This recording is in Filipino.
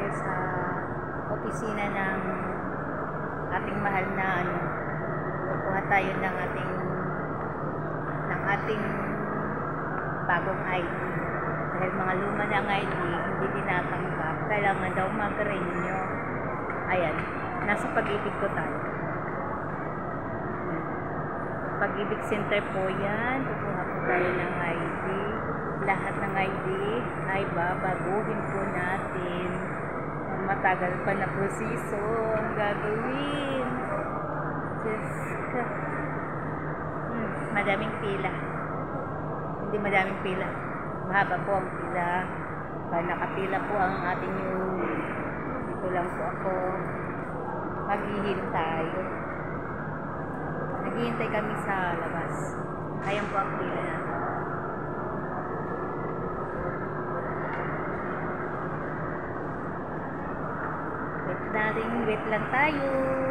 tayo sa opisina ng ating mahal na kukuha tayo ng ating bagong ID. Dahil mga luma ng ID, hindi tinatanggap. Kailangan daw mag-renew. Ayan, nasa Pag-ibig ko tayo. Pag-ibig Center po yan. Kukuha po tayo ng ID. Lahat ng ID ay babaguhin po natin. Matagal pa na proseso ang gagawin. Madaming pila. Hindi madaming pila. Mahaba po ang pila. Nakapila po ang ating yung dito lang po ako. Maghihintay. Naghihintay kami sa labas. Ayan po ang pila natin. Wait lang tayo.